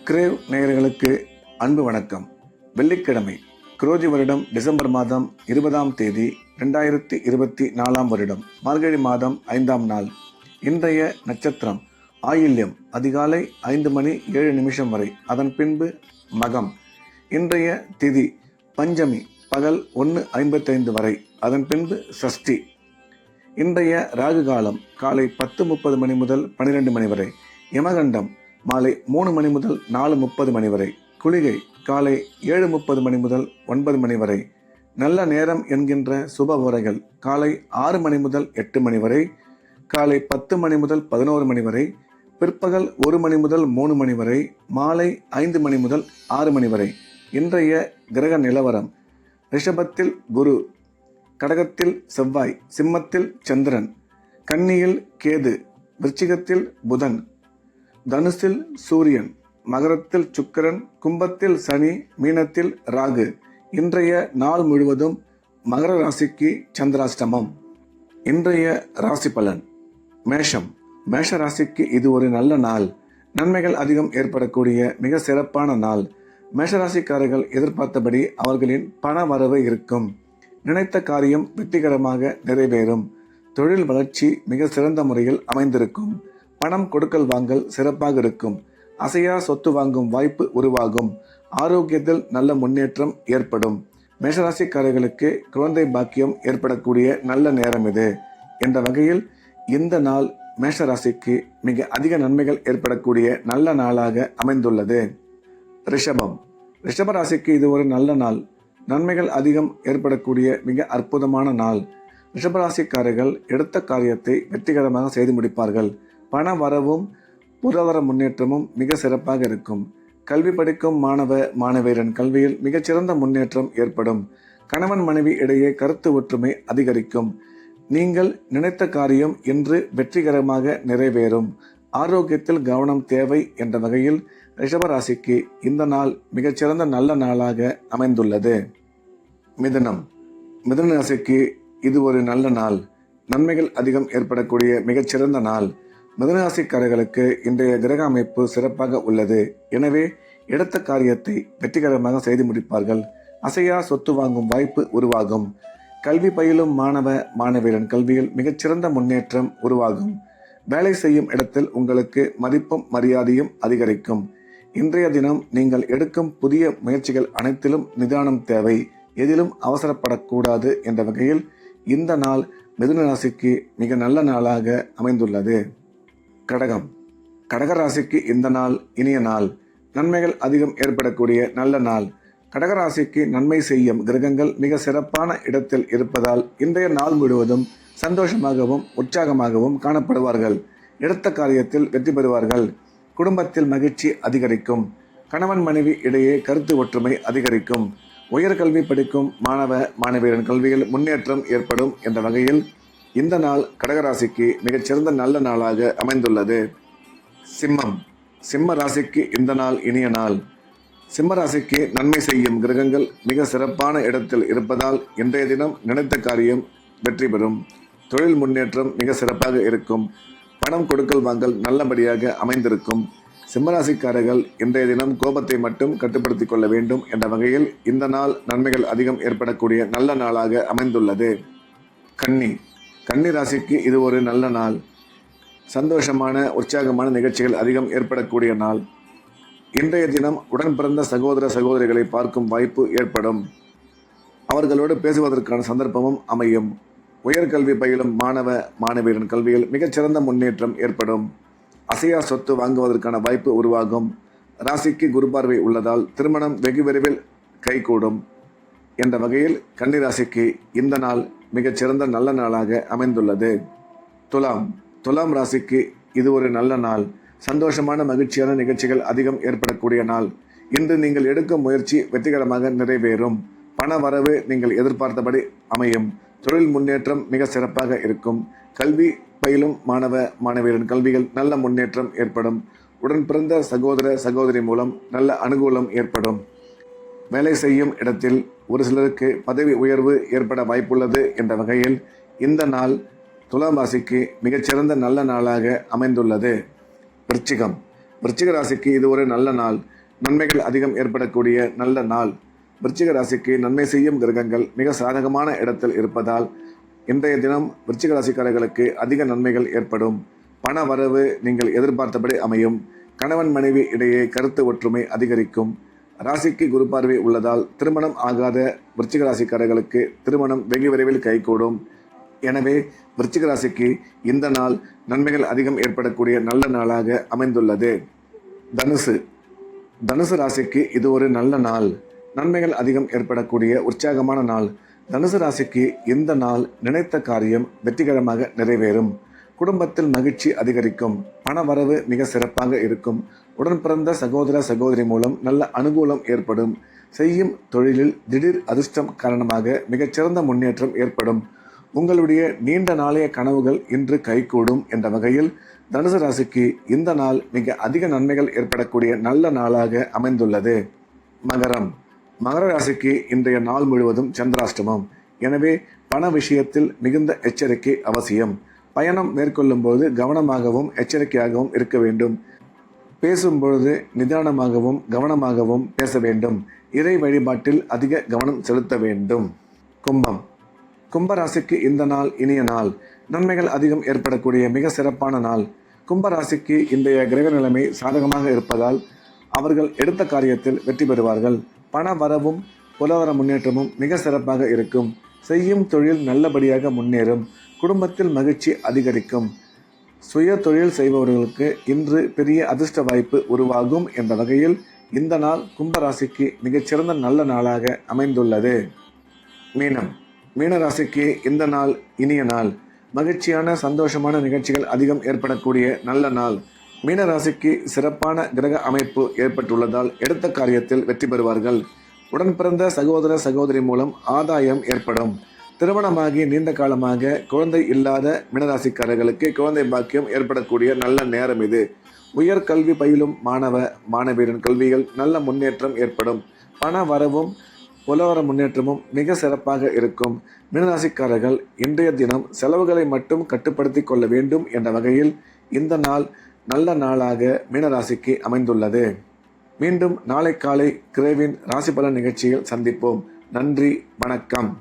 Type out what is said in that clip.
Grave நேயர்களுக்கு அன்பு வணக்கம். வெள்ளிக்கிழமை, குரோதி வருடம் டிசம்பர் மாதம் 20ஆம் தேதி 2024 வருடம் மார்கழி மாதம் 5ஆம் நாள். இன்றைய நட்சத்திரம் ஆயில்யம், அதிகாலை 5 மணி 7 நிமிஷம் வரை, அதன் பின்பு மகம். இன்றைய திதி பஞ்சமி, பகல் 1:55 வரை, அதன் பின்பு சஷ்டி. இன்றைய ராகு காலம் காலை 10:30 மணி முதல் 12 மணி வரை. யமகண்டம் மாலை 3 மணி முதல் 4:30 மணி வரை. குளிகை காலை 7:30 மணி முதல் 9 மணி வரை. நல்ல நேரம் என்கின்ற சுப உரைகள் காலை 6 மணி முதல் 8 மணி வரை, காலை 10 மணி முதல் 11 மணி வரை, பிற்பகல் 1 மணி முதல் 3 மணி வரை, மாலை 5 மணி முதல் 6 மணி வரை. இன்றைய கிரக நிலவரம்: ரிஷபத்தில் குரு, கடகத்தில் செவ்வாய், சிம்மத்தில் சந்திரன், கன்னியில் கேது, விருச்சிகத்தில் புதன், தனுசில் சூரியன், மகரத்தில் சுக்கிரன், கும்பத்தில் சனி, மீனத்தில் ராகு. இன்றைய நாள் முழுவதும் மகர ராசிக்கு சந்திராஷ்டமம். இன்றைய ராசி பலன்: மேஷம். மேஷ ராசிக்கு இது ஒரு நல்ல நாள். நன்மைகள் அதிகம் ஏற்படக்கூடிய மிக சிறப்பான நாள். மேஷராசிக்காரர்கள் எதிர்பார்த்தபடி அவர்களின் பண வரவு இருக்கும். நினைத்த காரியம் வெற்றிகரமாக நிறைவேறும். தொழில் வளர்ச்சி மிக சிறந்த முறையில் அமைந்திருக்கும். பணம் கொடுக்கல் வாங்கல் சிறப்பாக இருக்கும். அசையா சொத்து வாங்கும் வாய்ப்பு உருவாகும். ஆரோக்கியத்தில் நல்ல முன்னேற்றம் ஏற்படும். மேஷராசிக்காரர்களுக்கு குழந்தை பாக்கியம் ஏற்படக்கூடிய நல்ல நேரம் இது. என்ற வகையில் இந்த நாள் மேஷராசிக்கு மிக அதிக நன்மைகள் ஏற்படக்கூடிய நல்ல நாளாக அமைந்துள்ளது. ரிஷபம். ரிஷபராசிக்கு இது ஒரு நல்ல நாள். நன்மைகள் அதிகம் ஏற்படக்கூடிய மிக அற்புதமான நாள். ரிஷபராசிக்காரர்கள் எடுத்த காரியத்தை வெற்றிகரமாக செய்து முடிப்பார்கள். பண வரவும் பொருளாதார முன்னேற்றமும் மிக சிறப்பாக இருக்கும். கல்வி படிக்கும் மாணவ மாணவியரின் கல்வியில் மிகச்சிறந்த முன்னேற்றம் ஏற்படும். கணவன் மனைவி இடையே கருத்து ஒற்றுமை அதிகரிக்கும். நீங்கள் நினைத்த காரியம் இன்று வெற்றிகரமாக நிறைவேறும். ஆரோக்கியத்தில் கவனம் தேவை என்ற வகையில் ரிஷபராசிக்கு இந்த நாள் மிகச்சிறந்த நல்ல நாளாக அமைந்துள்ளது. மிதுனம். மிதுன ராசிக்கு இது ஒரு நல்ல நாள். நன்மைகள் அதிகம் ஏற்படக்கூடிய மிகச்சிறந்த நாள். மிதுனராசிக்காரர்களுக்கு இன்றைய கிரக அமைப்பு சிறப்பாக உள்ளது. எனவே எடுத்த காரியத்தை வெற்றிகரமாக செய்து முடிப்பார்கள். அசையா சொத்து வாங்கும் வாய்ப்பு உருவாகும். கல்வி பயிலும் மாணவ மாணவியரின் கல்வியில் மிகச்சிறந்த முன்னேற்றம் உருவாகும். வேலை செய்யும் இடத்தில் உங்களுக்கு மதிப்பும் மரியாதையும் அதிகரிக்கும். இன்றைய தினம் நீங்கள் எடுக்கும் புதிய முயற்சிகள் அனைத்திலும் நிதானம் தேவை. எதிலும் அவசரப்படக்கூடாது என்ற வகையில் இந்த நாள் மிதுன ராசிக்கு மிக நல்ல நாளாக அமைந்துள்ளது. கடகம். கடகராசிக்கு இந்த நாள் இனிய நாள். நன்மைகள் அதிகம் ஏற்படக்கூடிய நல்ல நாள். கடகராசிக்கு நன்மை செய்யும் கிரகங்கள் மிக சிறப்பான இடத்தில் இருப்பதால் இன்றைய நாள் முழுவதும் சந்தோஷமாகவும் உற்சாகமாகவும் காணப்படுவார்கள். எடுத்த காரியத்தில் வெற்றி பெறுவார்கள். குடும்பத்தில் மகிழ்ச்சி அதிகரிக்கும். கணவன் மனைவி இடையே கருத்து ஒற்றுமை அதிகரிக்கும். உயர்கல்வி படிக்கும் மாணவ மாணவியரின் கல்வியில் முன்னேற்றம் ஏற்படும் என்ற வகையில் இந்த நாள் கடகராசிக்கு மிகச்சிறந்த நல்ல நாளாக அமைந்துள்ளது. சிம்மம். சிம்ம ராசிக்கு இந்த நாள் இனிய நாள். சிம்ம ராசிக்கு நன்மை செய்யும் கிரகங்கள் மிக சிறப்பான இடத்தில் இருப்பதால் இன்றைய தினம் நினைத்த காரியம் வெற்றி பெறும். தொழில் முன்னேற்றம் மிக சிறப்பாக இருக்கும். பணம் கொடுக்கல் வாங்கல் நல்லபடியாக அமைந்திருக்கும். சிம்மராசிக்காரர்கள் இன்றைய தினம் கோபத்தை மட்டும் கட்டுப்படுத்திக் கொள்ள வேண்டும் என்ற வகையில் இந்த நாள் நன்மைகள் அதிகம் ஏற்படக்கூடிய நல்ல நாளாக அமைந்துள்ளது. கன்னி. கன்னி ராசிக்கு இது ஒரு நல்ல நாள். சந்தோஷமான உற்சாகமான நிகழ்ச்சிகள் அதிகம் ஏற்படக்கூடிய நாள். இன்றைய தினம் உடன் பிறந்த சகோதர சகோதரிகளை பார்க்கும் வாய்ப்பு ஏற்படும். அவர்களோடு பேசுவதற்கான சந்தர்ப்பமும் அமையும். உயர்கல்வி பயிலும் மாணவ மாணவியரின் கல்வியில் மிகச்சிறந்த முன்னேற்றம் ஏற்படும். அசையா சொத்து வாங்குவதற்கான வாய்ப்பு உருவாகும். ராசிக்கு குரு பார்வை உள்ளதால் திருமணம் வெகு விரைவில் கைகூடும் என்ற வகையில் கன்னிராசிக்கு இந்த நாள் மிகச்சிறந்த நல்ல நாளாக அமைந்துள்ளது. துலாம். துலாம் ராசிக்கு இது ஒரு நல்ல நாள். சந்தோஷமான மகிழ்ச்சியான நிகழ்ச்சிகள் அதிகம் ஏற்படக்கூடிய நாள். இன்று நீங்கள் எடுக்கும் முயற்சி வெற்றிகரமாக நிறைவேறும். பண வரவு நீங்கள் எதிர்பார்த்தபடி அமையும். தொழில் முன்னேற்றம் மிக சிறப்பாக இருக்கும். கல்வி பயிலும் மாணவ மாணவியரின் கல்வியில் நல்ல முன்னேற்றம் ஏற்படும். உடன் பிறந்த சகோதர சகோதரி மூலம் நல்ல அனுகூலம் ஏற்படும். வேலை செய்யும் இடத்தில் ஒரு சிலருக்கு பதவி உயர்வு ஏற்பட வாய்ப்புள்ளது என்ற வகையில் இந்த நாள் துலாம் ராசிக்கு மிகச்சிறந்த நல்ல நாளாக அமைந்துள்ளது. விருச்சிகம். விருச்சிக ராசிக்கு இது ஒரு நல்ல நாள். நன்மைகள் அதிகம் ஏற்படக்கூடிய நல்ல நாள். விருச்சிக ராசிக்கு நன்மை செய்யும் கிரகங்கள் மிக சாதகமான இடத்தில் இருப்பதால் இன்றைய தினம் விருச்சிக ராசிக்காரர்களுக்கு அதிக நன்மைகள் ஏற்படும். பண வரவு நீங்கள் எதிர்பார்த்தபடி அமையும். கணவன் மனைவி இடையே கருத்து ஒற்றுமை அதிகரிக்கும். ராசிக்கு குரு பார்வை உள்ளதால் திருமணம் ஆகாத விருச்சிக ராசிக்காரர்களுக்கு திருமணம் வெகு விரைவில் கைகூடும். எனவே விருச்சிக ராசிக்கு இந்த நாள் நன்மைகள் அதிகம் ஏற்படக்கூடிய நல்ல நாளாக அமைந்துள்ளது. தனுசு ராசிக்கு இது ஒரு நல்ல நாள். நன்மைகள் அதிகம் ஏற்படக்கூடிய உற்சாகமான நாள். தனுசு ராசிக்கு இந்த நாள் நினைத்த காரியம் வெற்றிகரமாக நிறைவேறும். குடும்பத்தில் மகிழ்ச்சி அதிகரிக்கும். பண வரவு மிக சிறப்பாக இருக்கும். உடன் பிறந்த சகோதர சகோதரி மூலம் நல்ல அனுகூலம் ஏற்படும். செய்யும் தொழிலில் திடீர் அதிர்ஷ்டம் காரணமாக மிகச்சிறந்த முன்னேற்றம் ஏற்படும். உங்களுடைய நீண்ட நாளைய கனவுகள் இன்று கைகூடும் என்ற வகையில் தனுசு ராசிக்கு இந்த நாள் மிக அதிக நன்மைகள் ஏற்படக்கூடிய நல்ல நாளாக அமைந்துள்ளது. மகர ராசிக்கு இன்றைய நாள் முழுவதும் சந்திராஷ்டமம். எனவே பண விஷயத்தில் மிகுந்த எச்சரிக்கை அவசியம். பயணம் மேற்கொள்ளும் போது கவனமாகவும் எச்சரிக்கையாகவும் இருக்க வேண்டும். பேசும்பொழுது நிதானமாகவும் கவனமாகவும் பேச வேண்டும். இறை வழிபாட்டில் அதிக கவனம் செலுத்த வேண்டும். கும்பராசிக்கு இந்த நாள் இனிய நாள். நன்மைகள் அதிகம் ஏற்படக்கூடிய மிக சிறப்பான நாள். கும்பராசிக்கு இன்றைய கிரக நிலைமை சாதகமாக இருப்பதால் அவர்கள் எடுத்த காரியத்தில் வெற்றி பெறுவார்கள். பண வரவும் பொருளாதார முன்னேற்றமும் மிக சிறப்பாக இருக்கும். செய்யும் தொழில் நல்லபடியாக முன்னேறும். குடும்பத்தில் மகிழ்ச்சி அதிகரிக்கும். சுய தொழில் செய்பவர்களுக்கு இன்று பெரிய அதிர்ஷ்ட வாய்ப்பு உருவாகும் என்ற வகையில் இந்த நாள் கும்பராசிக்கு மிகச்சிறந்த நல்ல நாளாக அமைந்துள்ளது. மீனராசிக்கு இந்த நாள் இனிய நாள். மகிழ்ச்சியான சந்தோஷமான நிகழ்ச்சிகள் அதிகம் ஏற்படக்கூடிய நல்ல நாள். மீனராசிக்கு சிறப்பான கிரக அமைப்பு ஏற்பட்டுள்ளதால் எடுத்த காரியத்தில் வெற்றி பெறுவார்கள். உடன் பிறந்த சகோதர சகோதரி மூலம் ஆதாயம் ஏற்படும். திருமணமாகி நீண்ட காலமாக குழந்தை இல்லாத மீனராசிக்காரர்களுக்கு குழந்தை பாக்கியம் ஏற்படக்கூடிய நல்ல நேரம் இது. உயர் கல்வி பயிலும் மாணவியரின் கல்வியில் நல்ல முன்னேற்றம் ஏற்படும். பண வரவும் பொருளாதார முன்னேற்றமும் மிக சிறப்பாக இருக்கும். மீனராசிக்காரர்கள் இன்றைய தினம் செலவுகளை மட்டும் கட்டுப்படுத்தி கொள்ள வேண்டும் என்ற வகையில் இந்த நாள் நல்ல நாளாக மீனராசிக்கு அமைந்துள்ளது. மீண்டும் நாளை காலை கிரேவின் ராசி பலன் நிகழ்ச்சியில் சந்திப்போம். நன்றி, வணக்கம்.